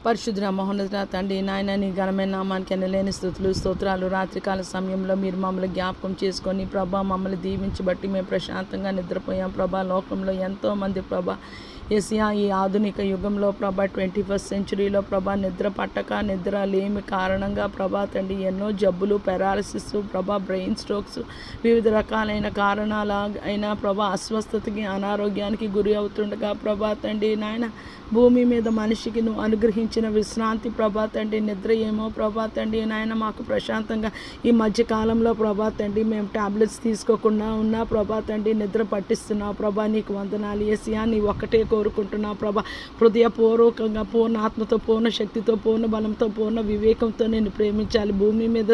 పరిశుద్ధ మహోన్నత తండ్రి నాయన నీ ఘనమైన నామానికి ఎనలేని స్తుతులు స్తోత్రాలు. రాత్రికాల సమయంలో మీరు మమ్మల్ని జ్ఞాపకం చేసుకొని ప్రభా మమ్మల్ని దీవించబట్టి మేము ప్రశాంతంగా నిద్రపోయాం ప్రభా. లోకంలో ఎంతోమంది ప్రభా ఏసియా ఈ ఆధునిక యుగంలో ప్రభా 21st సెంచురీలో ప్రభా నిద్ర పట్టక నిద్ర లేమి కారణంగా ప్రభా తండ్రి ఎన్నో జబ్బులు, పెరాలసిస్ ప్రభా, బ్రెయిన్ స్ట్రోక్స్, వివిధ రకాలైన కారణాల అయినా ప్రభా అస్వస్థతకి, అనారోగ్యానికి గురి అవుతుండగా ప్రభా తండ్రి నాయన భూమి మీద మనిషికి నువ్వు అనుగ్రహించిన విశ్రాంతి ప్రభా తండ్రి నిద్ర ఏమో ప్రభా తండ్రి నాయన మాకు ప్రశాంతంగా ఈ మధ్యకాలంలో ప్రభా తండ్రి మేము టాబ్లెట్స్ తీసుకోకుండా ఉన్నా ప్రభా తండ్రి నిద్ర పట్టిస్తున్నావు ప్రభా. నీకు వందనాలు ఏసియా. నీ ఒక్కటే కోరుకుంటున్నావు ప్రభా. హృదయపూర్వకంగా పూర్ణ ఆత్మతో, పూర్ణ శక్తితో, పూర్ణ బలంతో, పూర్ణ వివేకంతో నేను ప్రేమించాలి. భూమి మీద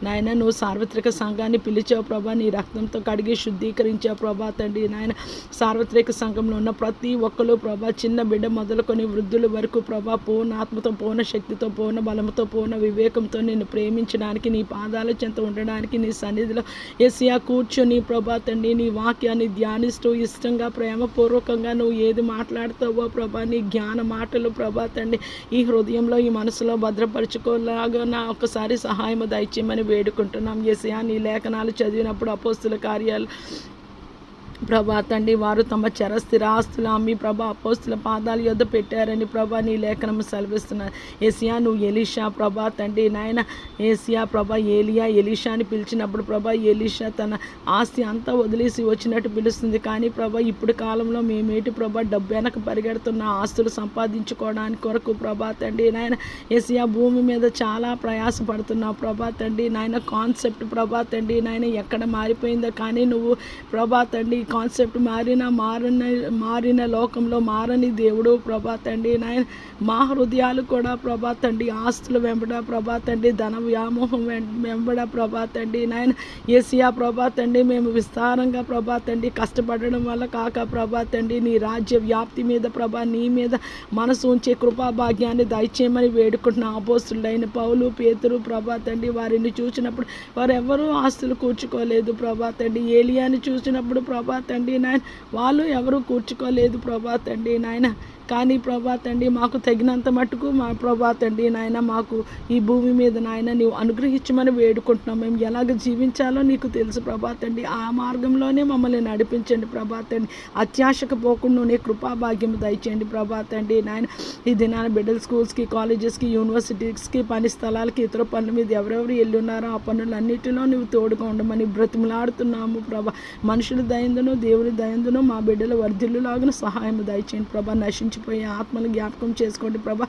నాయన నువ్వు సార్వత్రిక సంఘాన్ని పిలిచావు ప్రభా. నీ రక్తంతో కడిగి శుద్ధీకరించావు ప్రభా తండ్రి నాయన. సార్వత్రిక సంఘంలో ఉన్న ప్రతి ఒక్కరు ప్రభా, చిన్న బిడ్డ మొదలుకొని వృద్ధుల వరకు ప్రభా పూర్ణ ఆత్మతో, పూర్ణ శక్తితో, పూర్ణ బలంతో, పూర్ణ వివేకంతో నేను ప్రేమించడానికి, నీ పాదాల చెంత ఉండడానికి, నీ సన్నిధిలో ఏసియా కూర్చొని ప్రభా తండ్రి నీ వాక్యాన్ని ధ్యానిస్తూ ఇష్టంగా ప్రేమపూర్వకంగా నువ్వు ఏది మాట్లాడతావో ప్రభా, నీ జ్ఞాన మాటలు ప్రభా తండ్రి ఈ హృదయంలో, ఈ మనసులో భద్రపరచుకోలాగా నా ఒకసారి సహాయం దయచేయమని వేడుకుంటున్నాం ఏసియా. నీ లేఖనాలు చదివినప్పుడు అపోస్తుల కార్యాలు ప్రభా తండ్రి వారు తమ స్థిరాస్తులు అమ్మి ప్రభా అపోస్తుల పాదాల యొద్ద పెట్టారని ప్రభా నీ లేఖనం సెలవిస్తున్నారు. ఏసియా నువ్వు ఎలీషా ప్రభా తండ్రి నాయన ఏసియా ప్రభా ఏలియా ఎలీషాని పిలిచినప్పుడు ప్రభా ఎలీషా తన ఆస్తి అంతా వదిలేసి వచ్చినట్టు పిలుస్తుంది. కానీ ప్రభా ఇప్పుడు కాలంలో మేమేటి ప్రభా డబ్బు వెనక పరిగెడుతున్న ఆస్తులు సంపాదించుకోవడానికి కొరకు ప్రభా తండ్రి నాయన ఏసియా భూమి మీద చాలా ప్రయాసపడుతున్నావు ప్రభా తండ్రి నాయన. కాన్సెప్ట్ ప్రభా తండ్రి నాయన ఎక్కడ మారిపోయిందో కానీ నువ్వు ప్రభా తండ్రి కాన్సెప్ట్ మారిన లోకంలో మారని దేవుడు ప్రభా తండ్రి నాయన. మా హృదయాలు కూడా ప్రభా తండ్రి ఆస్తులు వెంబడ ప్రభా తండ్రి ధన వ్యామోహం వెంబడ ప్రభా తండ్రి నాయన ఏసియా ప్రభా తండ్రి మేము విస్తారంగా ప్రభా తండ్రి కష్టపడడం వల్ల కాక ప్రభా తండ్రి నీ రాజ్య వ్యాప్తి మీద ప్రభా నీ మీద మనసు ఉంచే కృపా భాగ్యాన్ని దయచేయమని వేడుకుంటున్న అపోస్తులైన పౌలు, పేతురు ప్రభా తండ్రి వారిని చూసినప్పుడు వారెవరూ ఆస్తులు కూర్చుకోలేదు ప్రభా తండ్రి. ఏలియాని చూసినప్పుడు ప్రభా తండ్రి నాయన వాళ్ళు ఎవరు కూర్చుకోలేదు ప్రభా తండ్రి నాయన. కానీ ప్రభా తండ్రి మాకు తగినంత మట్టుకు మా ప్రభా తండ్రి నాయన మాకు ఈ భూమి మీద నాయన నీవు అనుగ్రహించమని వేడుకుంటున్నాం. మేము ఎలాగ జీవించాలో నీకు తెలుసు ప్రభా తండ్రి. ఆ మార్గంలోనే మమ్మల్ని నడిపించండి ప్రభా తండ్రి. అత్యాశకు పోకుండా నీ కృపాభాగ్యం దయచేయండి ప్రభా తండ్రి నాయన. ఈ దినాన బిడ్డల స్కూల్స్కి, కాలేజెస్కి, యూనివర్సిటీస్కి, పని స్థలాలకి, ఇతర పనుల మీద ఎవరెవరు వెళ్ళున్నారో ఆ పనులన్నిటిలో నువ్వు తోడుగా ఉండమని బ్రతిమలాడుతున్నాము ప్రభా. మనుషుల దయందును, దేవుని దయందును మా బిడ్డల వర్ధిల్లులాగా సహాయం దయచేయండి ప్రభా. నశించిపోయే ఆత్మలు జ్ఞాపకం చేసుకోండి ప్రభా.